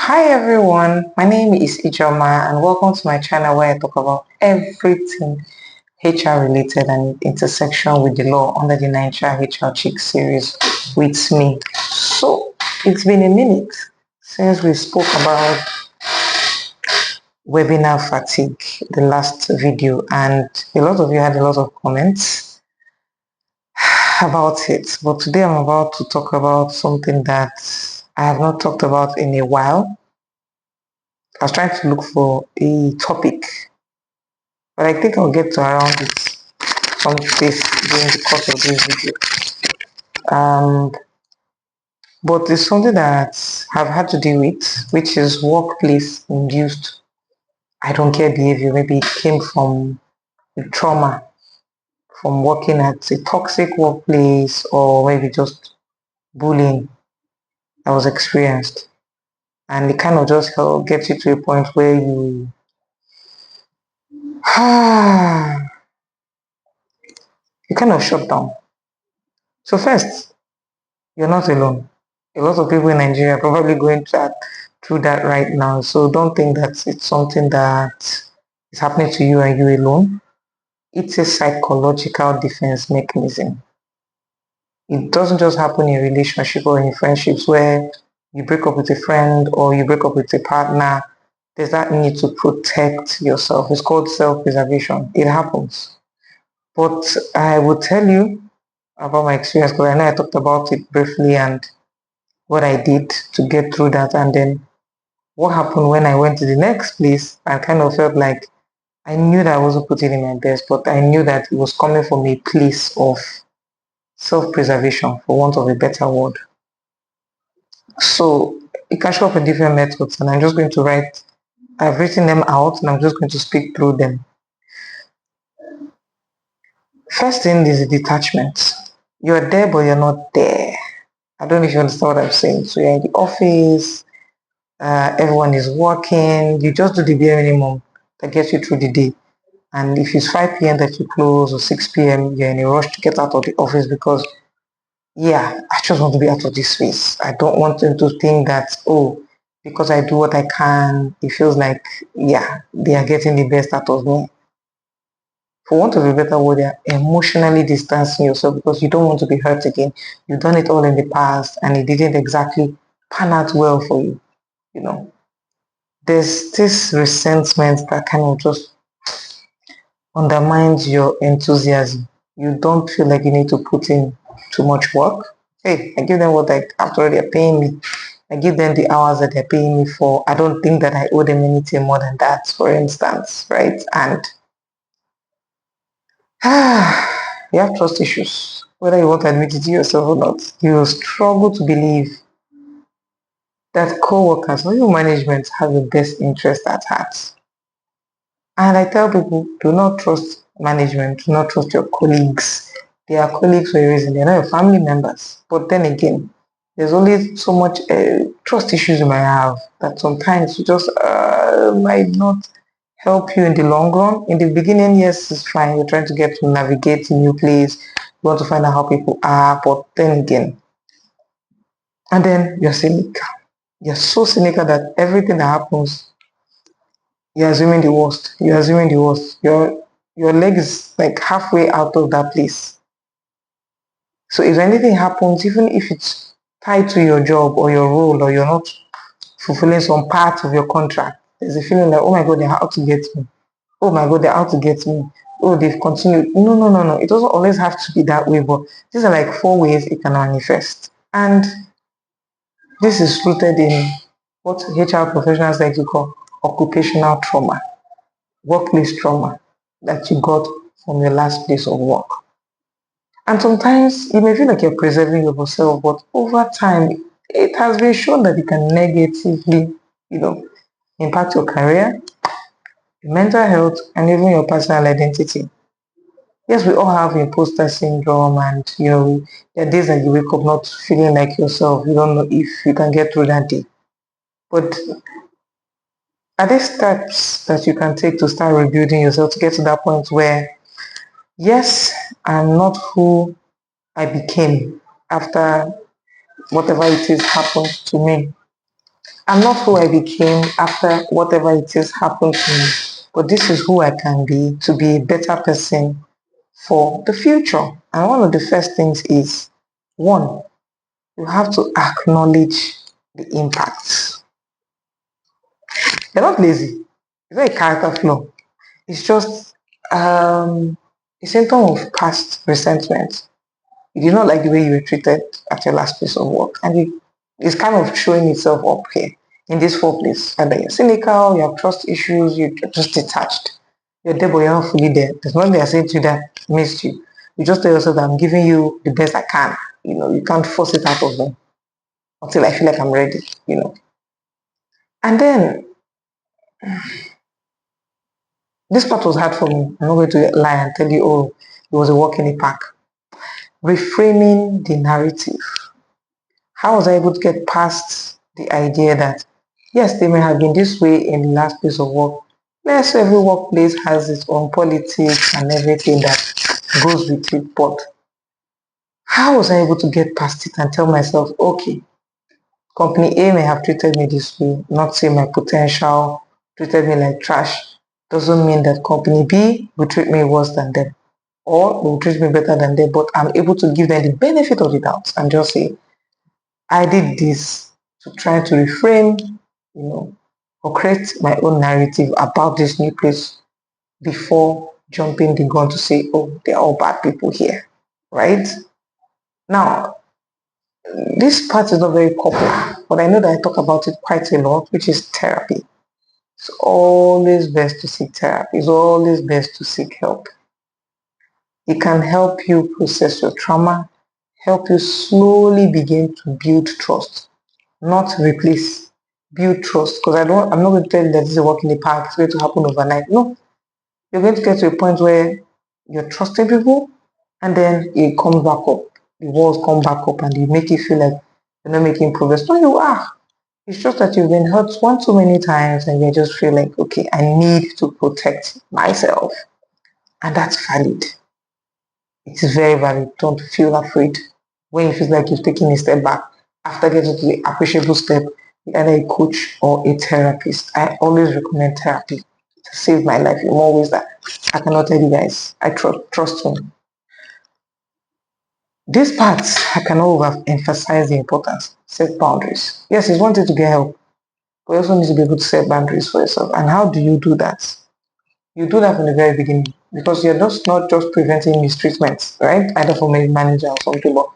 Hi everyone, my name is Ijeoma and welcome to my channel where I talk about everything HR related and intersection with the law under the Naija HR Chic Series with me. So it's been a minute since we spoke about webinar fatigue, the last video, and a lot of you had a lot of comments about it. But today I'm about to talk about something that I have not talked about in a while. I was trying to look for a topic, but I think I'll get to around it some place during the course of this video. But it's something that I've had to deal with, which is workplace-induced I don't care behavior. Maybe it came from the trauma from working at a toxic workplace or maybe just bullying that was experienced. And it kind of just gets you to a point where you you kind of shut down. So first, you're not alone. A lot of people in Nigeria are probably going through that right now. So don't think that it's something that is happening to you and you alone. It's a psychological defense mechanism. It doesn't just happen in relationship or in friendships where you break up with a friend or you break up with a partner. There's that need to protect yourself. It's called self-preservation. It happens. But I will tell you about my experience because I know I talked about it briefly and what I did to get through that, and then what happened when I went to the next place. I kind of felt like I knew that I wasn't putting in my best, but I knew that it was coming from a place of self-preservation, for want of a better word. So it can show up in different methods, and I'm just going to I've written them out and I'm just going to speak through them. First thing is detachment. You're there, but you're not there. I don't know if you understand what I'm saying. So you're in the office, everyone is working, you just do the bare minimum that gets you through the day. And if it's 5 p.m. that you close or 6 p.m., you're in a rush to get out of the office because, yeah, I just want to be out of this space. I don't want them to think that, oh, because I do what I can, it feels like, yeah, they are getting the best out of me. For want of a better word, you're emotionally distancing yourself because you don't want to be hurt again. You've done it all in the past and it didn't exactly pan out well for you, you know. There's this resentment that kind of just undermines your enthusiasm. You don't feel like you need to put in too much work. Hey, I give them what after they're paying me. I give them the hours that they're paying me for. I don't think that I owe them anything more than that, for instance, right? And you have trust issues. Whether you want to admit it to yourself or not, you struggle to believe that co-workers or your management have the best interest at heart. And I tell people, do not trust management, do not trust your colleagues. They are colleagues for a reason, they're not your family members. But then again, there's only so much trust issues you might have that sometimes you just might not help you in the long run. In the beginning, yes, it's fine. You're trying to get to navigate a new place. You want to find out how people are, but then again, and then you're cynical. You're so cynical that everything that happens, you're assuming the worst. You're assuming the worst. Your leg is like halfway out of that place. So if anything happens, even if it's tied to your job or your role or you're not fulfilling some part of your contract, there's a feeling like, oh my God, they're out to get me. Oh my God, they're out to get me. Oh, they've continued. No, no, no, no. It doesn't always have to be that way, but these are like 4 ways it can manifest. And this is rooted in what HR professionals like to call occupational trauma, workplace trauma that you got from your last place of work. And sometimes you may feel like you're preserving yourself, but over time, it has been shown that it can negatively, impact your career, your mental health, and even your personal identity. Yes, we all have imposter syndrome, and there are days that you wake up not feeling like yourself. You don't know if you can get through that day. But are there steps that you can take to start rebuilding yourself to get to that point where, yes, I'm not who I became after whatever it is happened to me? I'm not who I became after whatever it is happened to me, but this is who I can be to be a better person for the future. And one of the first things is one, you have to acknowledge the impacts. You're not lazy. It's not a character flaw. It's just a symptom of past resentment. You did not like the way you were treated at your last place of work, and it's kind of showing itself up here in this four place. Either you're cynical, you have trust issues, you're just detached. You're there, but you're not fully there. There's nothing I say to you that missed you. You just tell yourself that I'm giving you the best I can. You can't force it out of me until I feel like I'm ready. And then this part was hard for me. I'm not going to lie and tell you, oh, it was a walk in the park. Reframing the narrative. How was I able to get past the idea that, yes, they may have been this way in the last place of work. Yes, every workplace has its own politics and everything that goes with it. But how was I able to get past it and tell myself, okay, company A may have treated me this way, not say my potential, treated me like trash. Doesn't mean that company B will treat me worse than them or will treat me better than them, but I'm able to give them the benefit of the doubt and just say, I did this to try to reframe, or create my own narrative about this new place before jumping the gun to say, oh, they're all bad people here, right? Now, this part is not very popular, but I know that I talk about it quite a lot, which is therapy. It's always best to seek therapy. It's always best to seek help. It can help you process your trauma, help you slowly begin to build trust, not replace, build trust. Because I'm not going to tell you that this is a walk in the park, it's going to happen overnight. No, you're going to get to a point where you're trusting people and then it comes back up. The walls come back up and you make it feel like you're not making progress. No, you are. It's just that you've been hurt one too many times and you just feel like, okay, I need to protect myself. And that's valid. It is very valid. Don't feel afraid. When you feel like you've taken a step back, after getting to the appreciable step, either a coach or a therapist. I always recommend therapy to save my life in more ways that I cannot tell you guys. I trust me. These parts, I cannot overemphasize the importance. Set boundaries. Yes, it's one thing to get help, but you also need to be able to set boundaries for yourself. And how do you do that? You do that from the very beginning because you're just not just preventing mistreatment, right? Either from a manager or something, but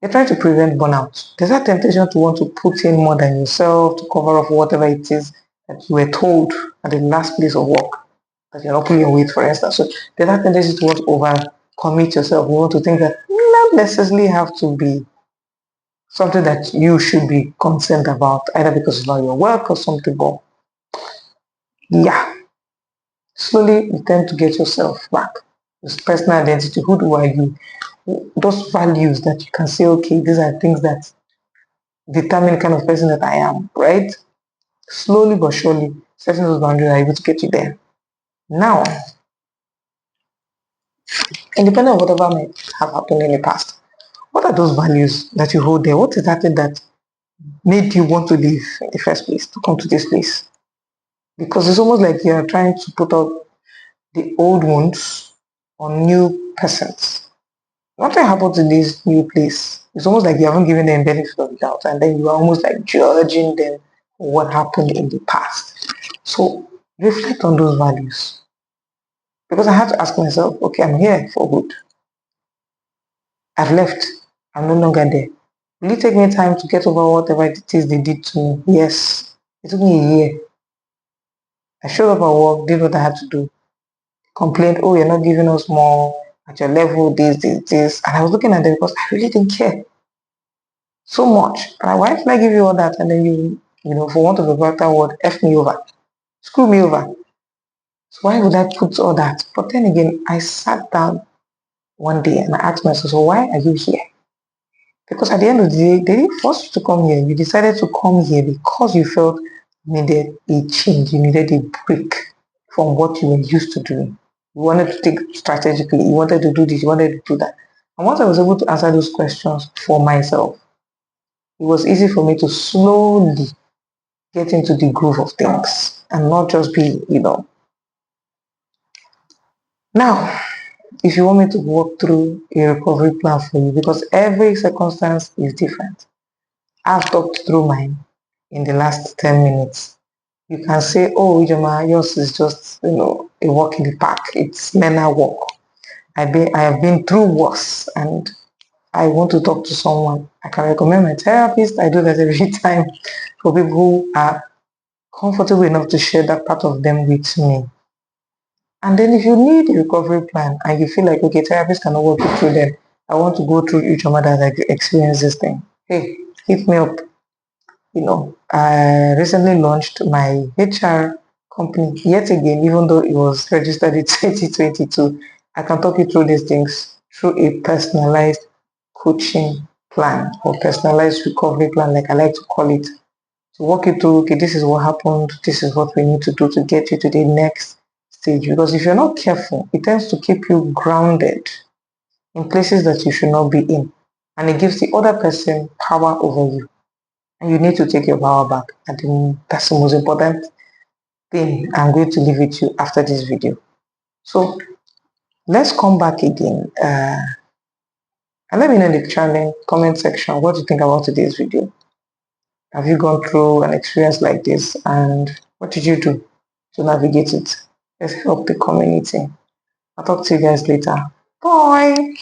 you're trying to prevent burnout. There's that temptation to want to put in more than yourself to cover up whatever it is that you were told at the last place of work that you're not pulling your weight, for instance. So there's that tendency to want to overcommit yourself. You want to think that not necessarily have to be something that you should be concerned about, either because it's not your work or something. But yeah, slowly you tend to get yourself back. This personal identity. Who are you? Those values that you can say, okay, these are things that determine the kind of person that I am, right? Slowly but surely, setting those boundaries are able to get you there. Now, independent of whatever may have happened in the past, what are those values that you hold there? What is that thing that made you want to leave in the first place, to come to this place? Because it's almost like you're trying to put out the old wounds on new persons. Nothing happened to this new place. It's almost like you haven't given them benefit of the doubt, and then you are almost like judging them for what happened in the past. So reflect on those values. Because I have to ask myself, okay, I'm here for good. I've left. I'm no longer there. Will it take me time to get over whatever it is they did to me? Yes. It took me a year. I showed up at work, did what I had to do. Complained, oh, you're not giving us more at your level, this. And I was looking at them because I really didn't care so much. But why did I give you all that? And then for want of a better word, F me over. Screw me over. So why would I put all that? But then again, I sat down one day and I asked myself, so why are you here? Because at the end of the day, they didn't force you to come here. You decided to come here because you felt you needed a change, you needed a break from what you were used to doing. You wanted to think strategically, you wanted to do this, you wanted to do that. And once I was able to answer those questions for myself, it was easy for me to slowly get into the groove of things and not just be, Now, if you want me to walk through a recovery plan for you, because every circumstance is different. I've talked through mine in the last 10 minutes. You can say, oh, Ijeoma, yours is just, a walk in the park. It's mental walk. I have been through worse and I want to talk to someone. I can recommend my therapist. I do that every time for people who are comfortable enough to share that part of them with me. And then if you need a recovery plan and you feel like, okay, therapists cannot work you through them, I want to go through each other that experience this thing. Hey, hit me up. I recently launched my HR company yet again, even though it was registered in 2022. I can talk you through these things through a personalized coaching plan or personalized recovery plan, like I like to call it, to walk you through, okay, this is what happened, this is what we need to do to get you to the next stage. Because if you're not careful, it tends to keep you grounded in places that you should not be in. And it gives the other person power over you. And you need to take your power back. I think that's the most important thing I'm going to leave with you after this video. So let's come back again. And let me know in the channel comment section what you think about today's video. Have you gone through an experience like this and what did you do to navigate it? Let's help the community. I'll talk to you guys later. Bye.